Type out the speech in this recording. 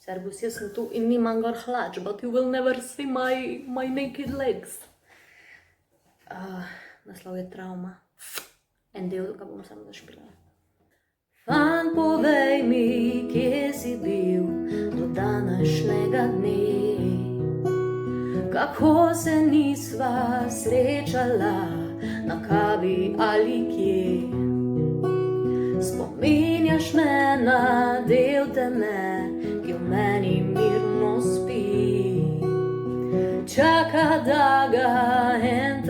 Servus, jaz sem tu in nimam gor hlač, but you will never see my naked legs. Naslov je Travma. En del ga bom samo zašpila. Fant, povej mi, kje si bil do današnjega dne. Kako se nisva srečala na kavi ali kje. Spominjaš me na del teme, ki v meni mirno spi. Čaka, da ga en